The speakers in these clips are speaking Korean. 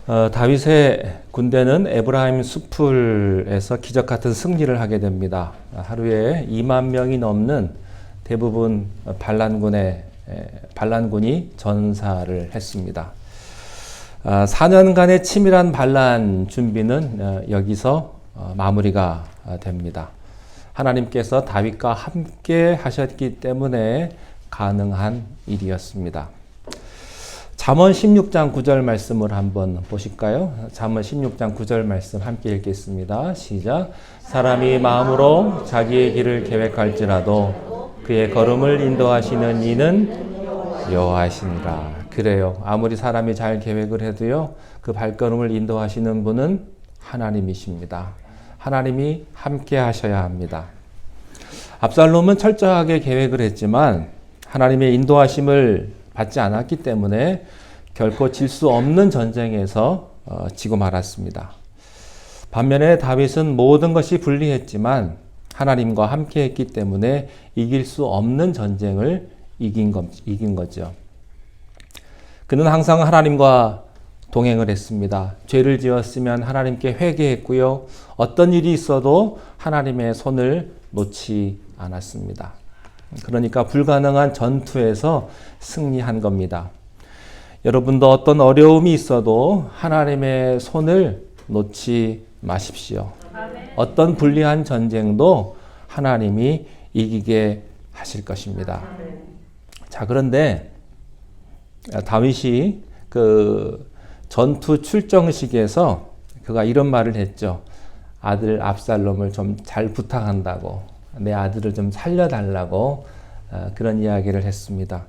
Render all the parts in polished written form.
다윗의 군대는 에브라임 숲풀에서 기적 같은 승리를 하게 됩니다. 하루에 2만 명이 넘는 대부분 반란군이 전사를 했습니다. 4년간의 치밀한 반란 준비는 여기서 마무리가 됩니다. 하나님께서 다윗과 함께 하셨기 때문에 가능한 일이었습니다. 잠언 16장 9절 말씀을 한번 보실까요? 잠언 16장 9절 말씀 함께 읽겠습니다. 시작. 사람이 마음으로 자기의 길을 계획할지라도 그의 걸음을 인도하시는 이는 여호와시니라. 그래요. 아무리 사람이 잘 계획을 해도요, 그 발걸음을 인도하시는 분은 하나님이십니다. 하나님이 함께 하셔야 합니다. 압살롬은 철저하게 계획을 했지만 하나님의 인도하심을 받지 않았기 때문에 결코 질 수 없는 전쟁에서 지고 말았습니다. 반면에 다윗은 모든 것이 불리했지만 하나님과 함께 했기 때문에 이길 수 없는 전쟁을 이긴 거죠. 그는 항상 하나님과 동행을 했습니다. 죄를 지었으면 하나님께 회개했고요. 어떤 일이 있어도 하나님의 손을 놓지 않았습니다. 그러니까 불가능한 전투에서 승리한 겁니다. 여러분도 어떤 어려움이 있어도 하나님의 손을 놓지 마십시오. 어떤 불리한 전쟁도 하나님이 이기게 하실 것입니다. 자, 그런데 다윗이 그 전투 출정식에서 그가 이런 말을 했죠. 아들 압살롬을 좀 잘 부탁한다고. 내 아들을 좀 살려달라고 그런 이야기를 했습니다.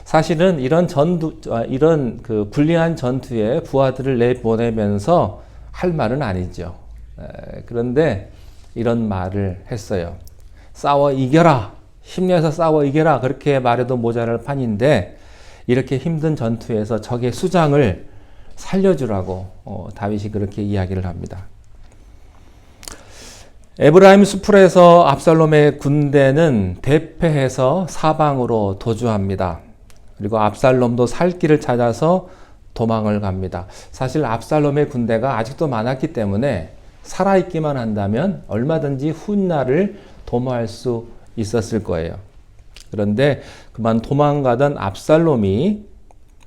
사실은 이런 그 불리한 전투에 부하들을 내보내면서 할 말은 아니죠. 그런데 이런 말을 했어요. 싸워 이겨라. 힘내서 싸워 이겨라. 그렇게 말해도 모자랄 판인데 이렇게 힘든 전투에서 적의 수장을 살려주라고 다윗이 그렇게 이야기를 합니다. 에브라임 숲풀에서 압살롬의 군대는 대패해서 사방으로 도주합니다. 그리고 압살롬도 살 길을 찾아서 도망을 갑니다. 사실 압살롬의 군대가 아직도 많았기 때문에 살아있기만 한다면 얼마든지 훗날을 도모할 수 있었을 거예요. 그런데 그만 도망가던 압살롬이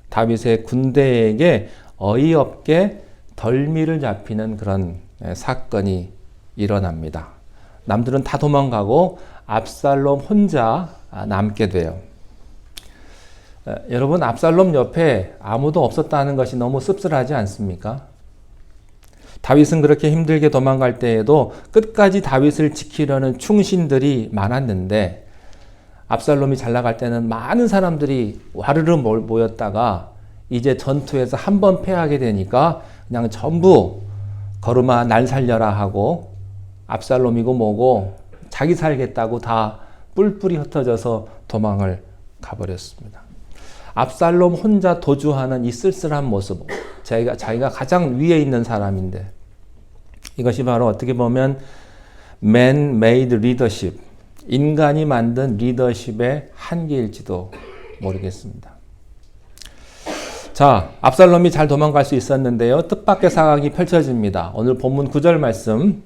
다윗의 군대에게 어이없게 덜미를 잡히는 그런 사건이 일어납니다. 남들은 다 도망가고 압살롬 혼자 남게 돼요. 여러분, 압살롬 옆에 아무도 없었다는 것이 너무 씁쓸하지 않습니까? 다윗은 그렇게 힘들게 도망갈 때에도 끝까지 다윗을 지키려는 충신들이 많았는데 압살롬이 잘 나갈 때는 많은 사람들이 와르르 모였다가 이제 전투에서 한 번 패하게 되니까 그냥 전부 걸음아 날 살려라 하고 압살롬이고 뭐고 자기 살겠다고 다 뿔뿔이 흩어져서 도망을 가버렸습니다. 압살롬 혼자 도주하는 이 쓸쓸한 모습, 자기가 가장 위에 있는 사람인데 이것이 바로 어떻게 보면 man-made leadership, 인간이 만든 리더십의 한계일지도 모르겠습니다. 자, 압살롬이 잘 도망갈 수 있었는데요. 뜻밖의 상황이 펼쳐집니다. 오늘 본문 9절 말씀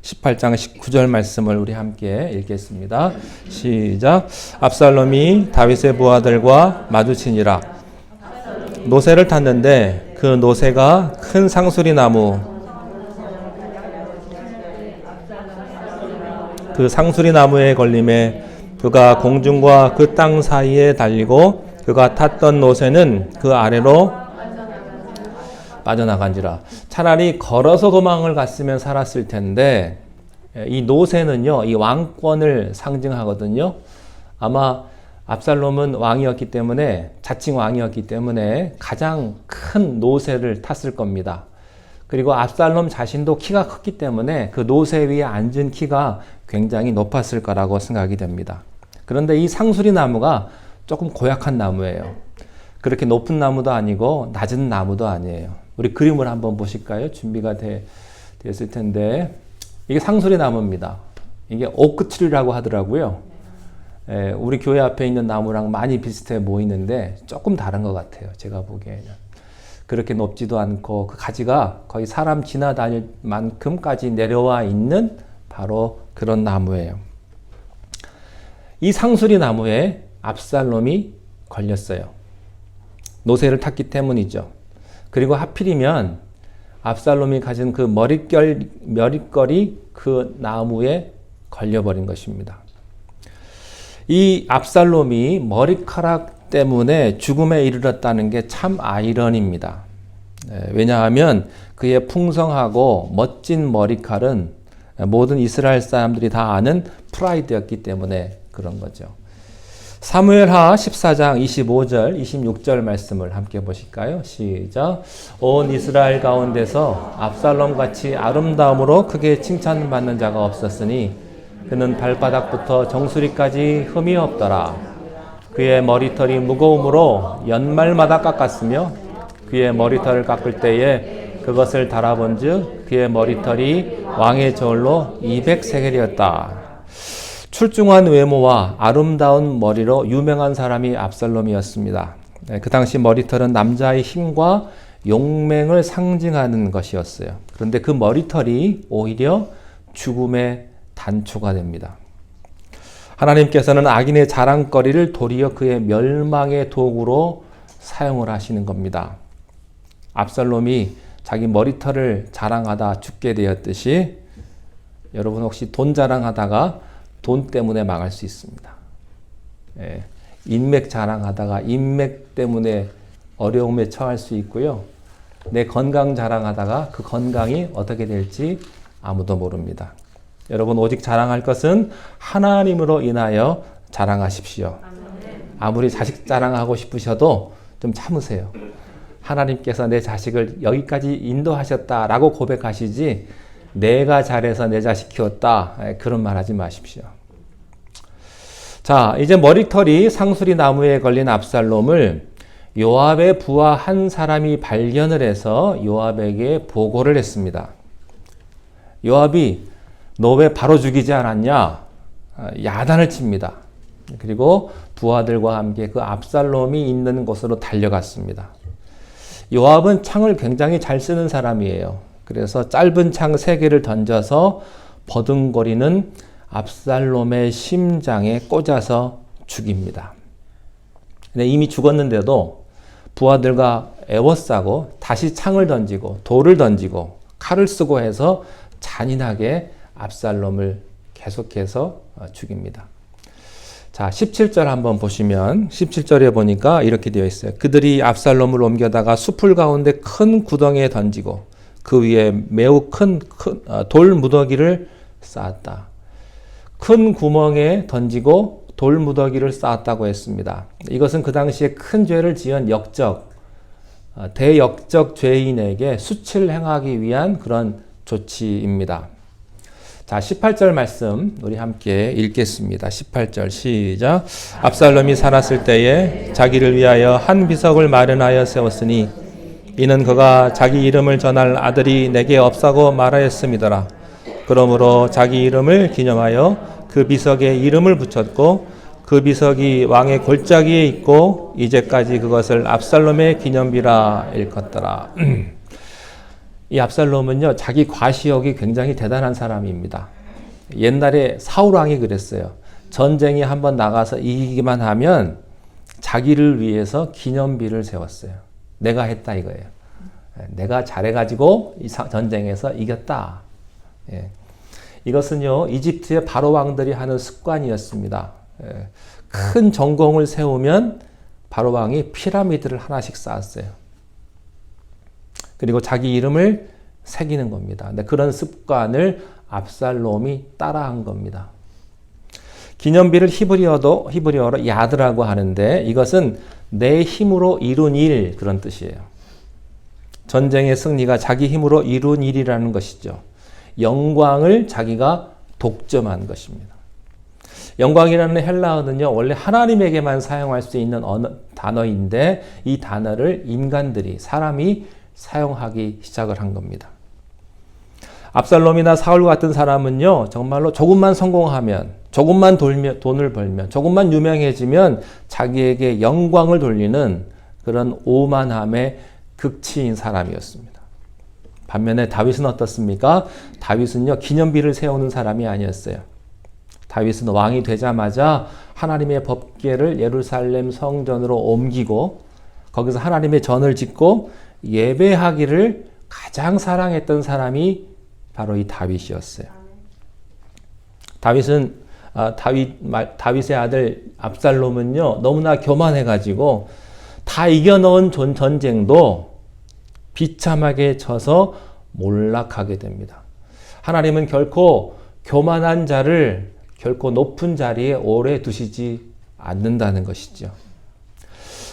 18장 19절 말씀을 우리 함께 읽겠습니다. 시작. 압살롬이 다윗의 부하들과 마주치니라. 노새를 탔는데 그 노새가 큰 상수리 나무 그 상수리 나무에 걸림에 그가 공중과 그 땅 사이에 달리고 그가 탔던 노새는 그 아래로 빠져나간지라. 차라리 걸어서 도망을 갔으면 살았을 텐데 이 노새는요, 이 왕권을 상징하거든요. 아마 압살롬은 왕이었기 때문에, 자칭 왕이었기 때문에 가장 큰 노새를 탔을 겁니다. 그리고 압살롬 자신도 키가 컸기 때문에 그 노새 위에 앉은 키가 굉장히 높았을 거라고 생각이 됩니다. 그런데 이 상수리 나무가 조금 고약한 나무예요. 그렇게 높은 나무도 아니고 낮은 나무도 아니에요. 우리 그림을 한번 보실까요? 준비가 됐을 텐데 이게 상수리 나무입니다. 이게 오크트리라고 하더라고요. 우리 교회 앞에 있는 나무랑 많이 비슷해 보이는데 조금 다른 것 같아요. 제가 보기에는. 그렇게 높지도 않고 그 가지가 거의 사람 지나다닐 만큼까지 내려와 있는 바로 그런 나무예요. 이 상수리 나무에 압살롬이 걸렸어요. 노새를 탔기 때문이죠. 그리고 하필이면 압살롬이 가진 그 머릿결이 그 나무에 걸려버린 것입니다. 이 압살롬이 머리카락 때문에 죽음에 이르렀다는 게 참 아이러니입니다. 왜냐하면 그의 풍성하고 멋진 머리칼은 모든 이스라엘 사람들이 다 아는 프라이드였기 때문에 그런 거죠. 사무엘하 14장 25절, 26절 말씀을 함께 보실까요? 시작. 온 이스라엘 가운데서 압살롬같이 아름다움으로 크게 칭찬받는 자가 없었으니 그는 발바닥부터 정수리까지 흠이 없더라. 그의 머리털이 무거움으로 연말마다 깎았으며 그의 머리털을 깎을 때에 그것을 달아본즉 그의 머리털이 왕의 저울로 200세겔이었다. 출중한 외모와 아름다운 머리로 유명한 사람이 압살롬이었습니다. 그 당시 머리털은 남자의 힘과 용맹을 상징하는 것이었어요. 그런데 그 머리털이 오히려 죽음의 단초가 됩니다. 하나님께서는 악인의 자랑거리를 도리어 그의 멸망의 도구로 사용을 하시는 겁니다. 압살롬이 자기 머리털을 자랑하다 죽게 되었듯이 여러분 혹시 돈 자랑하다가 돈 때문에 망할 수 있습니다. 인맥 자랑하다가 인맥 때문에 어려움에 처할 수 있고요. 내 건강 자랑하다가 그 건강이 어떻게 될지 아무도 모릅니다. 여러분 오직 자랑할 것은 하나님으로 인하여 자랑하십시오. 아무리 자식 자랑하고 싶으셔도 좀 참으세요. 하나님께서 내 자식을 여기까지 인도하셨다라고 고백하시지 내가 잘해서 내 자식 키웠다 그런 말 하지 마십시오. 자, 이제 머리털이 상수리 나무에 걸린 압살롬을 요압의 부하 한 사람이 발견을 해서 요압에게 보고를 했습니다. 요압이 너 왜 바로 죽이지 않았냐? 야단을 칩니다. 그리고 부하들과 함께 그 압살롬이 있는 곳으로 달려갔습니다. 요압은 창을 굉장히 잘 쓰는 사람이에요. 그래서 짧은 창 3개를 던져서 버둥거리는 압살롬의 심장에 꽂아서 죽입니다. 근데 이미 죽었는데도 부하들과 애워싸고 다시 창을 던지고 돌을 던지고 칼을 쓰고 해서 잔인하게 압살롬을 계속해서 죽입니다. 자, 17절 한번 보시면 17절에 보니까 이렇게 되어 있어요. 그들이 압살롬을 옮겨다가 숲을 가운데 큰 구덩이에 던지고 그 위에 매우 큰 돌 무더기를 쌓았다. 큰 구멍에 던지고 돌 무더기를 쌓았다고 했습니다. 이것은 그 당시에 큰 죄를 지은 대역적 죄인에게 수치를 행하기 위한 그런 조치입니다. 자, 18절 말씀 우리 함께 읽겠습니다. 18절 시작. 압살롬이 살았을 때에 자기를 위하여 한 비석을 마련하여 세웠으니 이는 그가 자기 이름을 전할 아들이 내게 없사고 말하였음이더라. 그러므로 자기 이름을 기념하여 그 비석에 이름을 붙였고 그 비석이 왕의 골짜기에 있고 이제까지 그것을 압살롬의 기념비라 일컫더라. 이 압살롬은요, 자기 과시욕이 굉장히 대단한 사람입니다. 옛날에 사울 왕이 그랬어요. 전쟁에 한번 나가서 이기기만 하면 자기를 위해서 기념비를 세웠어요. 내가 했다 이거예요. 내가 잘해가지고 이 전쟁에서 이겼다. 예. 이것은요, 이집트의 바로 왕들이 하는 습관이었습니다. 예. 큰 전공을 세우면 바로 왕이 피라미드를 하나씩 쌓았어요. 그리고 자기 이름을 새기는 겁니다. 근데 그런 습관을 압살롬이 따라한 겁니다. 기념비를 히브리어로 야드라고 하는데 이것은 내 힘으로 이룬 일 그런 뜻이에요. 전쟁의 승리가 자기 힘으로 이룬 일이라는 것이죠. 영광을 자기가 독점한 것입니다. 영광이라는 헬라어는요, 원래 하나님에게만 사용할 수 있는 단어인데 이 단어를 사람이 사용하기 시작을 한 겁니다. 압살롬이나 사울 같은 사람은요, 정말로 조금만 성공하면, 조금만 돈을 벌면, 조금만 유명해지면 자기에게 영광을 돌리는 그런 오만함에 극치인 사람이었습니다. 반면에 다윗은 어떻습니까? 다윗은요, 기념비를 세우는 사람이 아니었어요. 다윗은 왕이 되자마자 하나님의 법궤를 예루살렘 성전으로 옮기고 거기서 하나님의 전을 짓고 예배하기를 가장 사랑했던 사람이 바로 이 다윗이었어요. 다윗의 아들 압살롬은요, 너무나 교만해가지고 다 이겨놓은 전쟁도 비참하게 져서 몰락하게 됩니다. 하나님은 결코 교만한 자를 결코 높은 자리에 오래 두시지 않는다는 것이죠.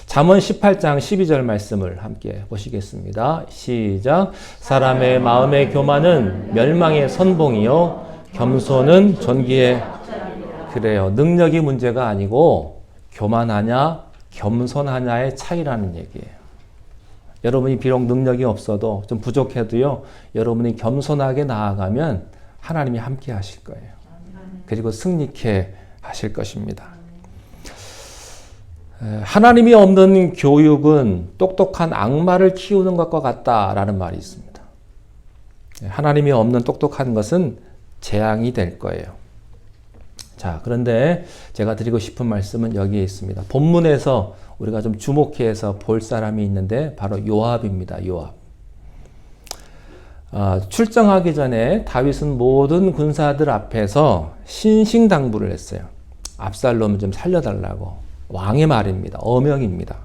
잠언 18장 12절 말씀을 함께 보시겠습니다. 시작. 사람의 마음의 교만은 멸망의 선봉이요 겸손은 존귀의. 그래요. 능력이 문제가 아니고 교만하냐 겸손하냐의 차이라는 얘기예요. 여러분이 비록 능력이 없어도 좀 부족해도요, 여러분이 겸손하게 나아가면 하나님이 함께 하실 거예요. 그리고 승리케 하실 것입니다. 하나님이 없는 교육은 똑똑한 악마를 키우는 것과 같다라는 말이 있습니다. 하나님이 없는 똑똑한 것은 재앙이 될 거예요. 자, 그런데 제가 드리고 싶은 말씀은 여기에 있습니다. 본문에서 우리가 좀 주목해서 볼 사람이 있는데 바로 요압입니다. 요압. 출정하기 전에 다윗은 모든 군사들 앞에서 신신당부를 했어요. 압살롬을 좀 살려달라고. 왕의 말입니다. 어명입니다.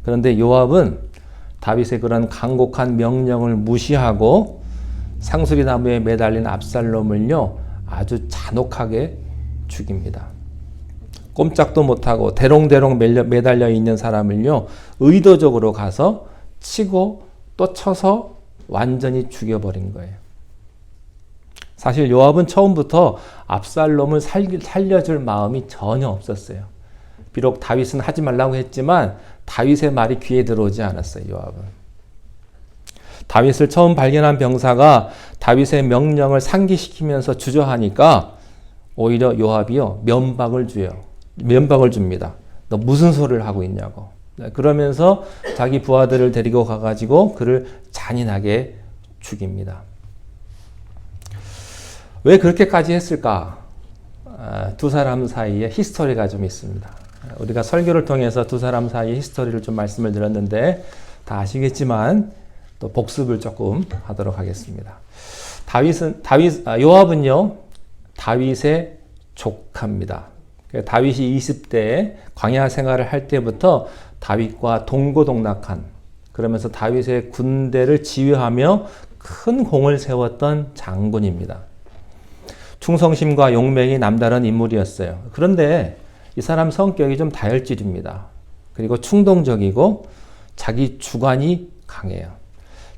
그런데 요압은 다윗의 그런 간곡한 명령을 무시하고 상수리 나무에 매달린 압살롬을요, 아주 잔혹하게 죽입니다. 꼼짝도 못하고 대롱대롱 매달려 있는 사람을요, 의도적으로 가서 치고 또 쳐서 완전히 죽여버린 거예요. 사실 요압은 처음부터 압살롬을 살려줄 마음이 전혀 없었어요. 비록 다윗은 하지 말라고 했지만 다윗의 말이 귀에 들어오지 않았어요. 요압은. 다윗을 처음 발견한 병사가 다윗의 명령을 상기시키면서 주저하니까 오히려 요압이요, 면박을 줍니다. 너 무슨 소리를 하고 있냐고. 그러면서 자기 부하들을 데리고 가가지고 그를 잔인하게 죽입니다. 왜 그렇게까지 했을까? 두 사람 사이에 히스토리가 좀 있습니다. 우리가 설교를 통해서 두 사람 사이의 히스토리를 좀 말씀을 드렸는데 다 아시겠지만 또 복습을 조금 하도록 하겠습니다. 요압은요, 다윗의 조카입니다. 다윗이 20대에 광야 생활을 할 때부터 다윗과 동고동락한, 그러면서 다윗의 군대를 지휘하며 큰 공을 세웠던 장군입니다. 충성심과 용맹이 남다른 인물이었어요. 그런데 이 사람 성격이 좀 다혈질입니다. 그리고 충동적이고 자기 주관이 강해요.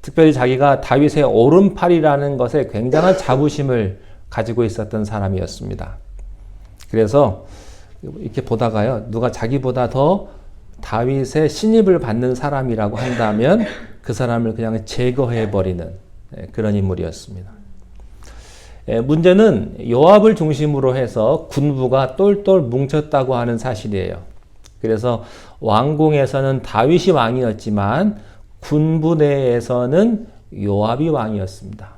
특별히 자기가 다윗의 오른팔이라는 것에 굉장한 자부심을 가지고 있었던 사람이었습니다. 그래서 이렇게 보다가요, 누가 자기보다 더 다윗의 신입을 받는 사람이라고 한다면 그 사람을 그냥 제거해버리는 그런 인물이었습니다. 문제는 요압을 중심으로 해서 군부가 똘똘 뭉쳤다고 하는 사실이에요. 그래서 왕궁에서는 다윗이 왕이었지만 군부 내에서는 요압이 왕이었습니다.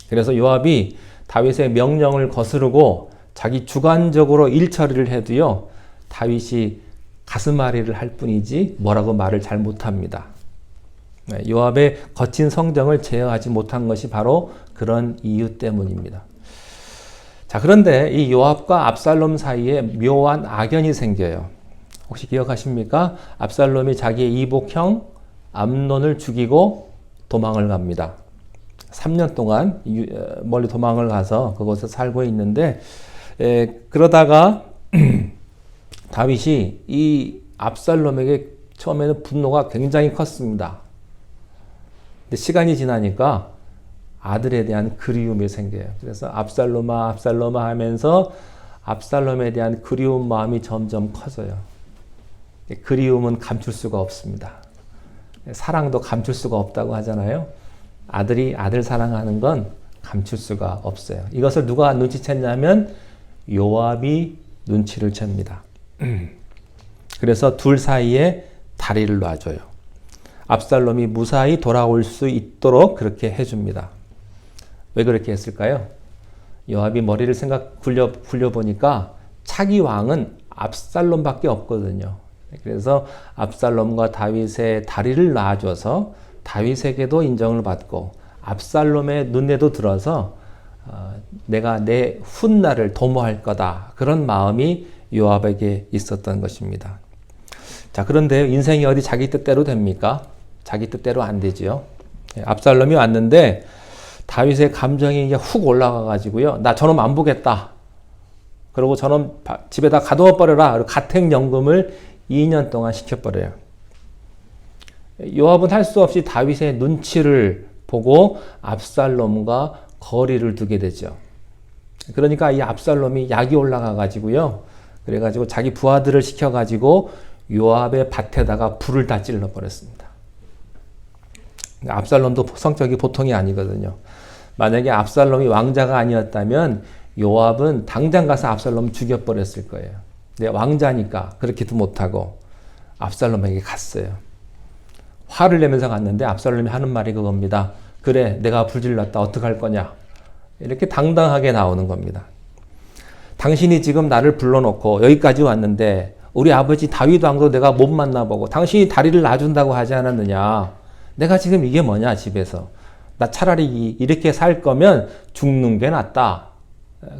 그래서 요압이 다윗의 명령을 거스르고 자기 주관적으로 일 처리를 해도요, 다윗이 가슴앓이를 할 뿐이지 뭐라고 말을 잘 못합니다. 요압의 거친 성정을 제어하지 못한 것이 바로 그런 이유 때문입니다. 자, 그런데 이 요압과 압살롬 사이에 묘한 악연이 생겨요. 혹시 기억하십니까? 압살롬이 자기의 이복형 암논을 죽이고 도망을 갑니다. 3년 동안 멀리 도망을 가서 그곳에 살고 있는데, 그러다가 다윗이 이 압살롬에게 처음에는 분노가 굉장히 컸습니다. 근데 시간이 지나니까 아들에 대한 그리움이 생겨요. 그래서 압살롬아, 압살롬아 하면서 압살롬에 대한 그리움 마음이 점점 커져요. 그리움은 감출 수가 없습니다. 사랑도 감출 수가 없다고 하잖아요. 아들이 아들 사랑하는 건 감출 수가 없어요. 이것을 누가 눈치챘냐면 요압이 눈치를 챕니다. 그래서 둘 사이에 다리를 놔줘요. 압살롬이 무사히 돌아올 수 있도록 그렇게 해줍니다. 왜 그렇게 했을까요? 요압이 머리를 굴려보니까 차기 왕은 압살롬밖에 없거든요. 그래서 압살롬과 다윗의 다리를 놔줘서 다윗에게도 인정을 받고 압살롬의 눈에도 들어서 내가 내 훗날을 도모할 거다. 그런 마음이 요압에게 있었던 것입니다. 자, 그런데 인생이 어디 자기 뜻대로 됩니까? 자기 뜻대로 안 되지요. 압살롬이 왔는데 다윗의 감정이 이제 훅 올라가 가지고요. 나 저놈 안 보겠다. 그리고 저놈 집에다 가둬 버려라. 그리고 가택연금을 2년 동안 시켜버려요. 요압은 할 수 없이 다윗의 눈치를 보고 압살롬과 거리를 두게 되죠. 그러니까 이 압살롬이 약이 올라가 가지고요. 그래가지고 자기 부하들을 시켜가지고 요압의 밭에다가 불을 다 찔러 버렸습니다. 압살롬도 성격이 보통이 아니거든요. 만약에 압살롬이 왕자가 아니었다면 요압은 당장 가서 압살롬 죽여버렸을 거예요. 근데 왕자니까 그렇게도 못하고 압살롬에게 갔어요. 화를 내면서 갔는데 압살롬이 하는 말이 그겁니다. 그래, 내가 불질렀다. 어떡할 거냐. 이렇게 당당하게 나오는 겁니다. 당신이 지금 나를 불러놓고 여기까지 왔는데 우리 아버지 다윗 왕도 내가 못 만나보고 당신이 다리를 놔준다고 하지 않았느냐. 내가 지금 이게 뭐냐 집에서. 나 차라리 이렇게 살 거면 죽는 게 낫다.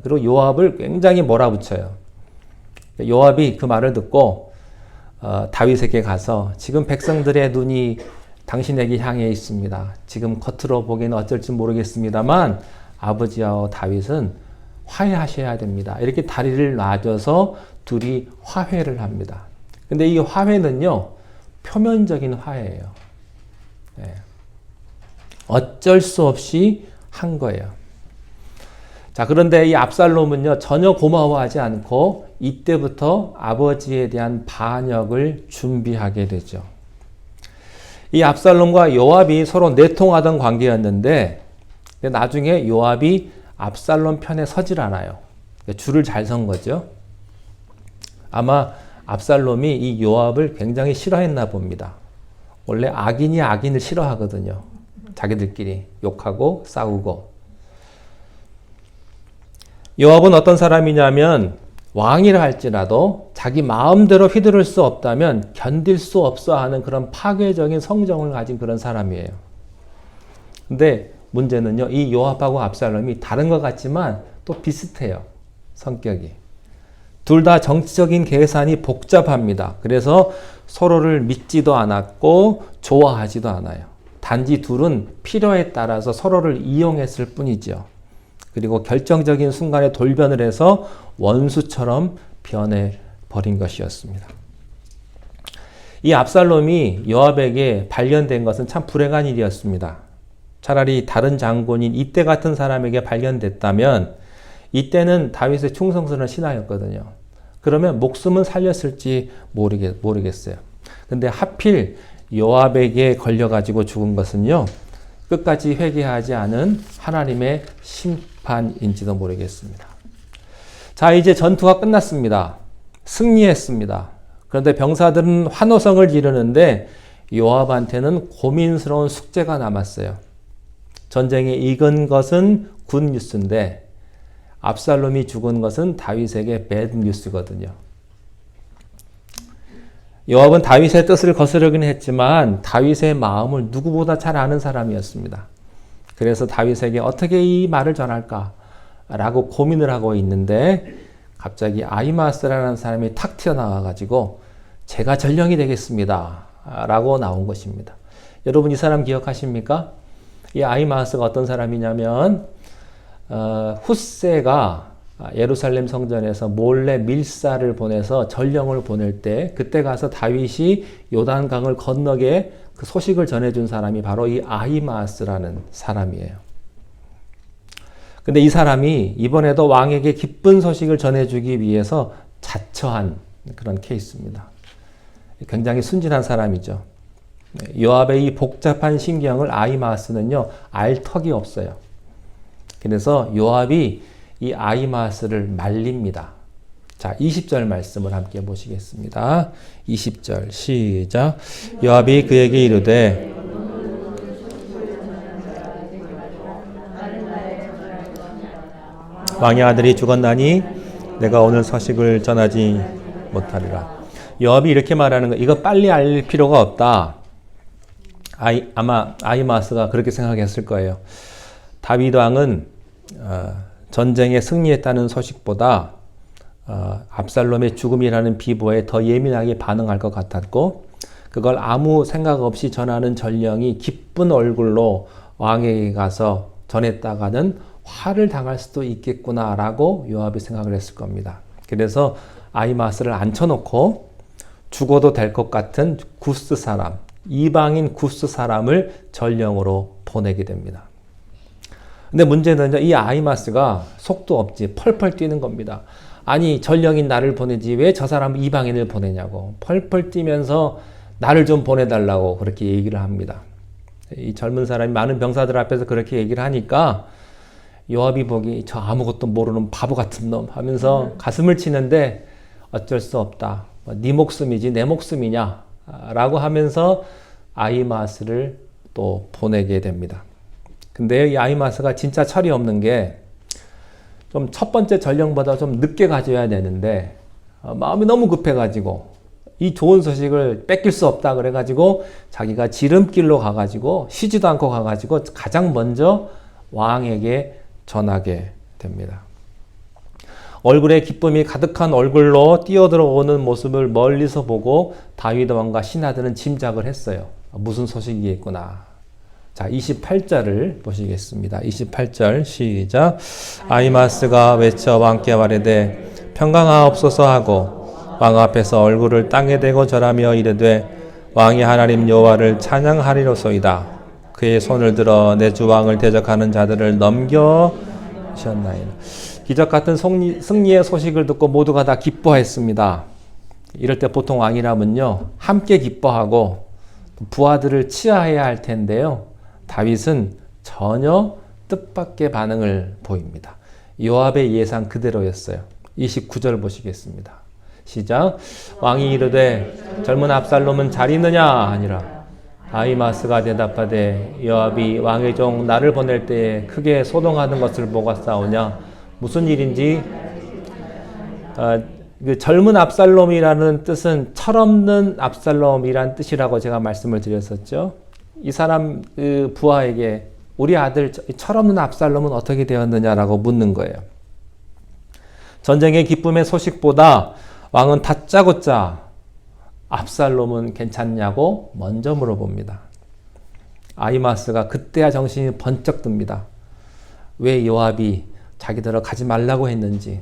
그리고 요압을 굉장히 몰아붙여요. 요압이 그 말을 듣고 다윗에게 가서 지금 백성들의 눈이 당신에게 향해 있습니다. 지금 겉으로 보기에는 어쩔지 모르겠습니다만 아버지와 다윗은 화해하셔야 됩니다. 이렇게 다리를 놔줘서 둘이 화해를 합니다. 근데 이 화해는요, 표면적인 화해예요. 네. 어쩔 수 없이 한 거예요. 자, 그런데 이 압살롬은요, 전혀 고마워하지 않고 이때부터 아버지에 대한 반역을 준비하게 되죠. 이 압살롬과 요압이 서로 내통하던 관계였는데 나중에 요압이 압살롬 편에 서질 않아요. 줄을 잘 선 거죠. 아마 압살롬이 이 요압을 굉장히 싫어했나 봅니다. 원래 악인이 악인을 싫어하거든요. 자기들끼리 욕하고 싸우고. 요압은 어떤 사람이냐면 왕이라 할지라도 자기 마음대로 휘두를 수 없다면 견딜 수 없어 하는 그런 파괴적인 성정을 가진 그런 사람이에요. 근데 문제는요, 이 요압하고 압살롬이 다른 것 같지만 또 비슷해요. 성격이. 둘 다 정치적인 계산이 복잡합니다. 그래서 서로를 믿지도 않았고 좋아하지도 않아요. 단지 둘은 필요에 따라서 서로를 이용했을 뿐이죠. 그리고 결정적인 순간에 돌변을 해서 원수처럼 변해버린 것이었습니다. 이 압살롬이 요압에게 발견된 것은 참 불행한 일이었습니다. 차라리 다른 장군인 이때 같은 사람에게 발견됐다면 이때는 다윗의 충성스러운 신하였거든요. 그러면 목숨은 살렸을지 모르겠어요. 근데 하필 요압에게 걸려가지고 죽은 것은요, 끝까지 회개하지 않은 하나님의 심판인지도 모르겠습니다. 자, 이제 전투가 끝났습니다. 승리했습니다. 그런데 병사들은 환호성을 지르는데 요압한테는 고민스러운 숙제가 남았어요. 전쟁에 이긴 것은 굿 뉴스인데 압살롬이 죽은 것은 다윗에게 배드 뉴스거든요. 요압은 다윗의 뜻을 거스르긴 했지만 다윗의 마음을 누구보다 잘 아는 사람이었습니다. 그래서 다윗에게 어떻게 이 말을 전할까? 라고 고민을 하고 있는데 갑자기 아히마아스라는 사람이 탁 튀어나와가지고 제가 전령이 되겠습니다. 라고 나온 것입니다. 여러분 이 사람 기억하십니까? 이 아히마아스가 어떤 사람이냐면 훗세가 예루살렘 성전에서 몰래 밀사를 보내서 전령을 보낼 때 그때 가서 다윗이 요단강을 건너게 그 소식을 전해준 사람이 바로 이 아히마아스라는 사람이에요. 근데 이 사람이 이번에도 왕에게 기쁜 소식을 전해주기 위해서 자처한 그런 케이스입니다. 굉장히 순진한 사람이죠. 요압의 이 복잡한 심경을 아히마아스는요, 알 턱이 없어요. 그래서 요압이 이 아히마아스를 말립니다. 자, 20절 말씀을 함께 보시겠습니다. 20절 시작. 요압이 그에게 이르되 왕의 아들이 죽었나니 내가 오늘 소식을 전하지 못하리라. 요압이 이렇게 말하는 거, 이거 빨리 알 필요가 없다. 아마 아히마아스가 그렇게 생각했을 거예요. 다윗 왕은 전쟁에 승리했다는 소식보다 압살롬의 죽음이라는 비보에 더 예민하게 반응할 것 같았고, 그걸 아무 생각 없이 전하는 전령이 기쁜 얼굴로 왕에게 가서 전했다가는 화를 당할 수도 있겠구나라고 요압이 생각을 했을 겁니다. 그래서 아히마아스를 앉혀놓고 죽어도 될 것 같은 구스 사람, 이방인 구스 사람을 전령으로 보내게 됩니다. 근데 문제는 이 아히마아스가 속도 없지 펄펄 뛰는 겁니다. 아니, 전령인 나를 보내지 왜 저 사람 이방인을 보내냐고 펄펄 뛰면서 나를 좀 보내달라고 그렇게 얘기를 합니다. 이 젊은 사람이 많은 병사들 앞에서 그렇게 얘기를 하니까 요압이 보기 저 아무것도 모르는 바보 같은 놈 하면서 가슴을 치는데 어쩔 수 없다. 네 목숨이지 내 목숨이냐 라고 하면서 아히마아스를 또 보내게 됩니다. 근데 이 아히마아스가 진짜 철이 없는 게 좀 첫 번째 전령보다 좀 늦게 가져야 되는데 마음이 너무 급해가지고 이 좋은 소식을 뺏길 수 없다 그래가지고 자기가 지름길로 가가지고 쉬지도 않고 가가지고 가장 먼저 왕에게 전하게 됩니다. 얼굴에 기쁨이 가득한 얼굴로 뛰어들어오는 모습을 멀리서 보고 다윗 왕과 신하들은 짐작을 했어요. 무슨 소식이겠구나. 자, 28절을 보시겠습니다. 28절 시작. 아히마아스가 외쳐 왕께 말하되 평강하옵소서 하고 왕 앞에서 얼굴을 땅에 대고 절하며 이르되 왕이 하나님 여호와를 찬양하리로소이다. 그의 손을 들어 내 주 왕을 대적하는 자들을 넘겨주셨나이다. 기적 같은 승리의 소식을 듣고 모두가 다 기뻐했습니다. 이럴 때 보통 왕이라면요 함께 기뻐하고 부하들을 치하해야 할 텐데요. 다윗은 전혀 뜻밖의 반응을 보입니다. 요압의 예상 그대로였어요. 29절 보시겠습니다. 시작. 왕이 이르되 젊은 압살롬은 잘 있느냐 하니라. 아히마아스가 대답하되 요압이 왕의 종 나를 보낼 때에 크게 소동하는 것을 보고 싸우냐. 무슨 일인지. 그 젊은 압살롬이라는 뜻은 철없는 압살롬이란 뜻이라고 제가 말씀을 드렸었죠. 이 사람 그 부하에게 우리 아들 철없는 압살롬은 어떻게 되었느냐라고 묻는 거예요. 전쟁의 기쁨의 소식보다 왕은 다짜고짜 압살롬은 괜찮냐고 먼저 물어봅니다. 아히마아스가 그때야 정신이 번쩍 듭니다. 왜 요압이 자기들을 가지 말라고 했는지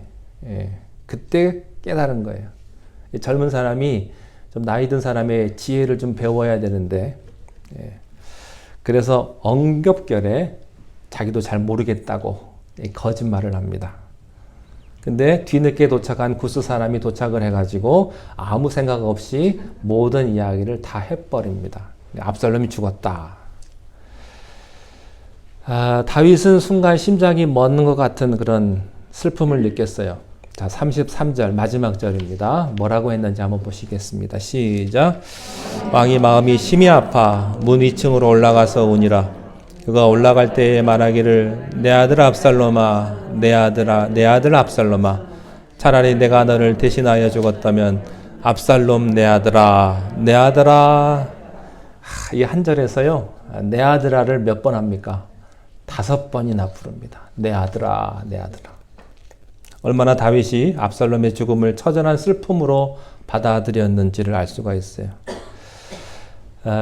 그때 깨달은 거예요. 젊은 사람이 좀 나이 든 사람의 지혜를 좀 배워야 되는데 그래서 엉겹결에 자기도 잘 모르겠다고 거짓말을 합니다. 근데 뒤늦게 도착한 구스 사람이 도착을 해가지고 아무 생각 없이 모든 이야기를 다 해버립니다. 압살롬이 죽었다. 다윗은 순간 심장이 멎는 것 같은 그런 슬픔을 느꼈어요. 자, 33절 마지막 절입니다. 뭐라고 했는지 한번 보시겠습니다. 시작. 왕이 마음이 심히 아파 문 위층으로 올라가서 우니라. 그가 올라갈 때에 말하기를 내 아들 압살롬아 내 아들 압살롬아 차라리 내가 너를 대신하여 죽었다면 압살롬 내 아들아 내 아들아. 이 한 절에서요 내 아들아를 몇 번 합니까? 5번이나 부릅니다. 내 아들아 내 아들아. 얼마나 다윗이 압살롬의 죽음을 처절한 슬픔으로 받아들였는지를 알 수가 있어요.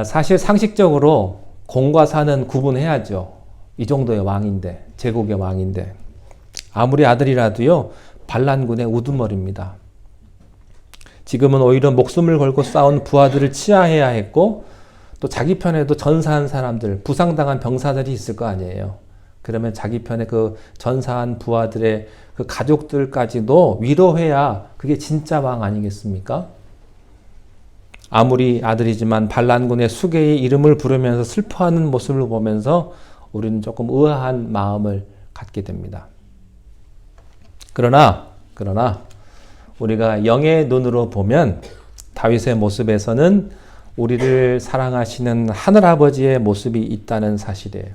사실 상식적으로 공과 사는 구분해야죠. 이 정도의 왕인데, 제국의 왕인데. 아무리 아들이라도요, 반란군의 우두머리입니다. 지금은 오히려 목숨을 걸고 싸운 부하들을 치하해야 했고, 또 자기 편에도 전사한 사람들, 부상당한 병사들이 있을 거 아니에요. 그러면 자기 편에 그 전사한 부하들의 그 가족들까지도 위로해야 그게 진짜 왕 아니겠습니까? 아무리 아들이지만 반란군의 수계의 이름을 부르면서 슬퍼하는 모습을 보면서 우리는 조금 의아한 마음을 갖게 됩니다. 그러나 우리가 영의 눈으로 보면 다윗의 모습에서는 우리를 사랑하시는 하늘아버지의 모습이 있다는 사실이에요.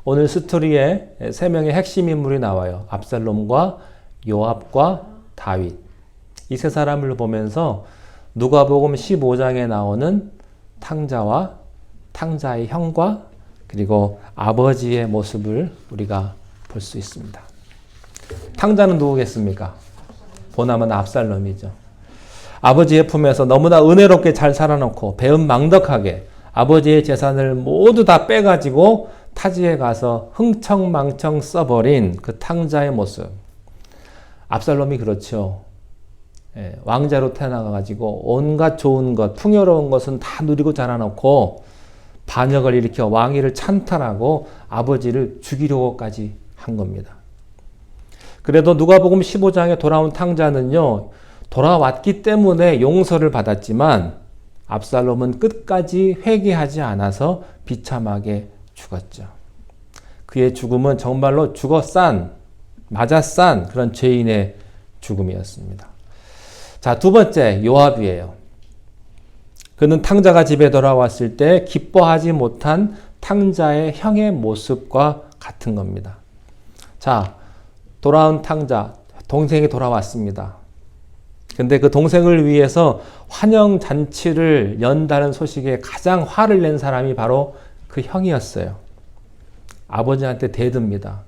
오늘 스토리에 세 명의 핵심 인물이 나와요. 압살롬과 요압과 다윗. 이 세 사람을 보면서 누가복음 15장에 나오는 탕자와 탕자의 형과 그리고 아버지의 모습을 우리가 볼 수 있습니다. 탕자는 누구겠습니까? 보나마나 압살롬이죠. 아버지의 품에서 너무나 은혜롭게 잘 살아놓고 배은망덕하게 아버지의 재산을 모두 다 빼가지고 타지에 가서 흥청망청 써버린 그 탕자의 모습. 압살롬이 그렇죠. 왕자로 태어나가지고 온갖 좋은 것, 풍요로운 것은 다 누리고 자라놓고 반역을 일으켜 왕위를 찬탈하고 아버지를 죽이려고까지 한 겁니다. 그래도 누가복음 15장에 돌아온 탕자는요, 돌아왔기 때문에 용서를 받았지만 압살롬은 끝까지 회개하지 않아서 비참하게 죽었죠. 그의 죽음은 정말로 맞아 싼 그런 죄인의 죽음이었습니다. 자, 두 번째 요압이에요. 그는 탕자가 집에 돌아왔을 때 기뻐하지 못한 탕자의 형의 모습과 같은 겁니다. 자, 돌아온 탕자, 동생이 돌아왔습니다. 근데 그 동생을 위해서 환영잔치를 연다는 소식에 가장 화를 낸 사람이 바로 그 형이었어요. 아버지한테 대듭니다.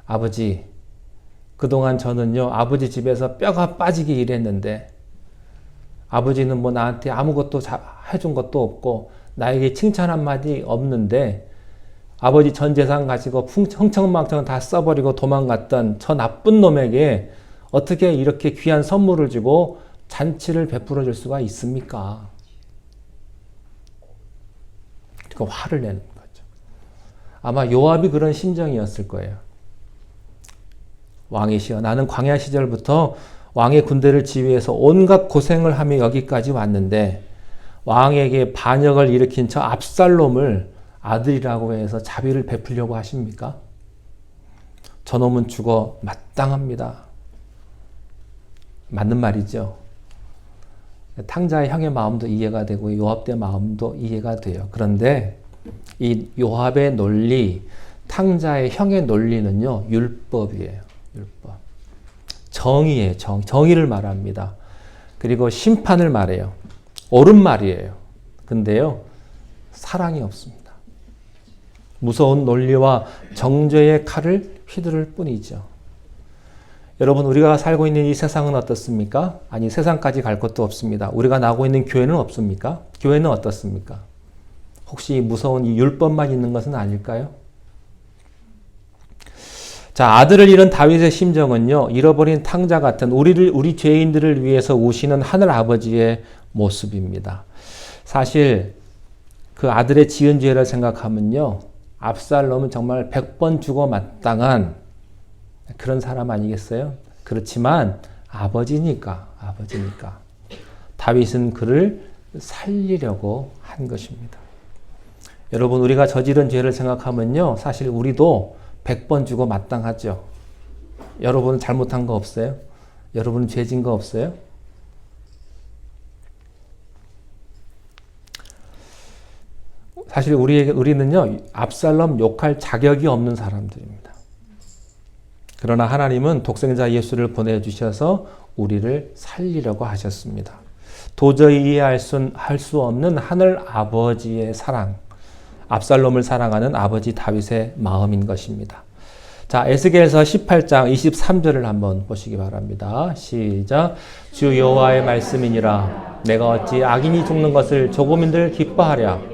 아버지, 그동안 저는요, 아버지 집에서 뼈가 빠지게 일했는데, 아버지는 뭐 나한테 아무것도 해준 것도 없고, 나에게 칭찬 한마디 없는데, 아버지 전 재산 가지고 흥청망청 다 써버리고 도망갔던 저 나쁜 놈에게 어떻게 이렇게 귀한 선물을 주고 잔치를 베풀어 줄 수가 있습니까? 그러니까 화를 내는 거죠. 아마 요압이 그런 심정이었을 거예요. 왕이시여, 나는 광야 시절부터 왕의 군대를 지휘해서 온갖 고생을 하며 여기까지 왔는데 왕에게 반역을 일으킨 저 압살롬을 아들이라고 해서 자비를 베풀려고 하십니까? 저놈은 죽어 마땅합니다. 맞는 말이죠. 탕자의 형의 마음도 이해가 되고 요압의 마음도 이해가 돼요. 그런데 이 요압의 논리, 탕자의 형의 논리는요, 율법이에요. 율법. 정의예요. 정의를 말합니다. 그리고 심판을 말해요. 옳은 말이에요. 근데요, 사랑이 없습니다. 무서운 논리와 정죄의 칼을 휘두를 뿐이죠. 여러분, 우리가 살고 있는 이 세상은 어떻습니까? 아니, 세상까지 갈 것도 없습니다. 우리가 나고 있는 교회는 없습니까? 교회는 어떻습니까? 혹시 무서운 이 율법만 있는 것은 아닐까요? 자, 아들을 잃은 다윗의 심정은요, 잃어버린 탕자 같은 우리 죄인들을 위해서 우시는 하늘 아버지의 모습입니다. 사실 그 아들의 지은 죄를 생각하면요, 압살롬은 정말 100번 죽어 마땅한 그런 사람 아니겠어요? 그렇지만 아버지니까 다윗은 그를 살리려고 한 것입니다. 여러분, 우리가 저지른 죄를 생각하면요, 사실 우리도 100번 죽어 마땅하죠. 여러분은 잘못한 거 없어요? 여러분은 죄진 거 없어요? 사실 우리는요, 압살롬 욕할 자격이 없는 사람들입니다. 그러나 하나님은 독생자 예수를 보내주셔서 우리를 살리려고 하셨습니다. 도저히 이해할 수 없는 하늘 아버지의 사랑, 압살롬을 사랑하는 아버지 다윗의 마음인 것입니다. 자, 에스겔서 18장 23절을 한번 보시기 바랍니다. 시작. 주 여호와의 말씀이니라. 내가 어찌 악인이 죽는 것을 조금인들 기뻐하랴.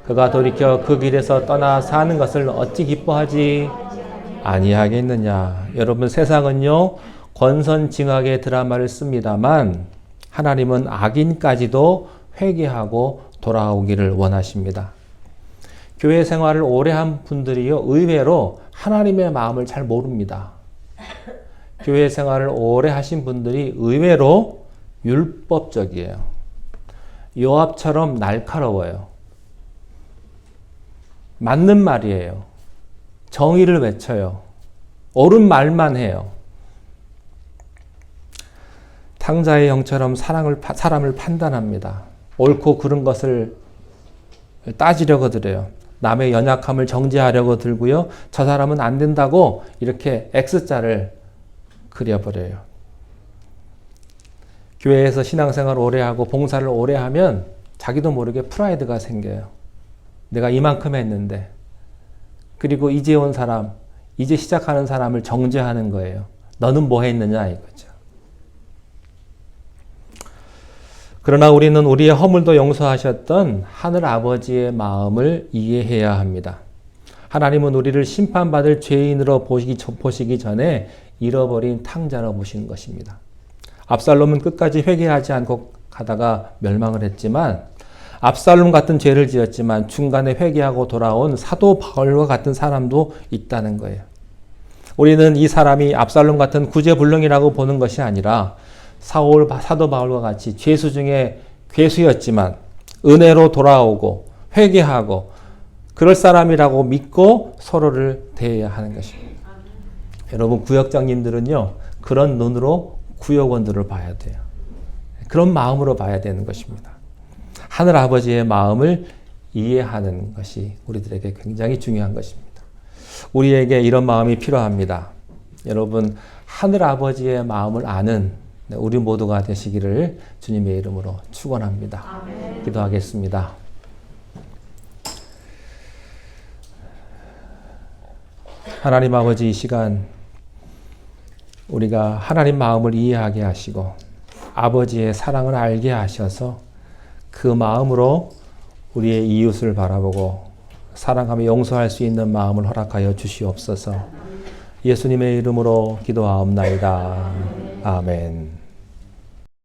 그가 돌이켜 그 길에서 떠나 사는 것을 어찌 기뻐하지 아니하겠느냐. 여러분, 세상은요, 권선징악의 드라마를 씁니다만 하나님은 악인까지도 회개하고 돌아오기를 원하십니다. 교회 생활을 오래 한 분들이요, 의외로 하나님의 마음을 잘 모릅니다. 교회 생활을 오래 하신 분들이 의외로 율법적이에요. 요압처럼 날카로워요. 맞는 말이에요. 정의를 외쳐요. 옳은 말만 해요. 탕자의 영처럼 사람을 판단합니다. 옳고 그른 것을 따지려고 들어요. 남의 연약함을 정죄하려고 들고요. 저 사람은 안 된다고 이렇게 X자를 그려버려요. 교회에서 신앙생활을 오래 하고 봉사를 오래 하면 자기도 모르게 프라이드가 생겨요. 내가 이만큼 했는데. 그리고 이제 온 사람, 이제 시작하는 사람을 정죄하는 거예요. 너는 뭐 했느냐 이거죠. 그러나 우리는 우리의 허물도 용서하셨던 하늘 아버지의 마음을 이해해야 합니다. 하나님은 우리를 심판받을 죄인으로 보시기 전에 잃어버린 탕자로 보신 것입니다. 압살롬은 끝까지 회개하지 않고 가다가 멸망을 했지만 압살롬 같은 죄를 지었지만 중간에 회개하고 돌아온 사도 바울과 같은 사람도 있다는 거예요. 우리는 이 사람이 압살롬 같은 구제불능이라고 보는 것이 아니라 사도 바울과 같이 죄수 중에 괴수였지만 은혜로 돌아오고 회개하고 그럴 사람이라고 믿고 서로를 대해야 하는 것입니다. 여러분 구역장님들은요 그런 눈으로 구역원들을 봐야 돼요. 그런 마음으로 봐야 되는 것입니다. 하늘 아버지의 마음을 이해하는 것이 우리들에게 굉장히 중요한 것입니다. 우리에게 이런 마음이 필요합니다. 여러분 하늘 아버지의 마음을 아는 우리 모두가 되시기를 주님의 이름으로 축원합니다. 아멘. 기도하겠습니다. 하나님 아버지 이 시간 우리가 하나님 마음을 이해하게 하시고 아버지의 사랑을 알게 하셔서 그 마음으로 우리의 이웃을 바라보고 사랑하며 용서할 수 있는 마음을 허락하여 주시옵소서. 예수님의 이름으로 기도하옵나이다. 아멘.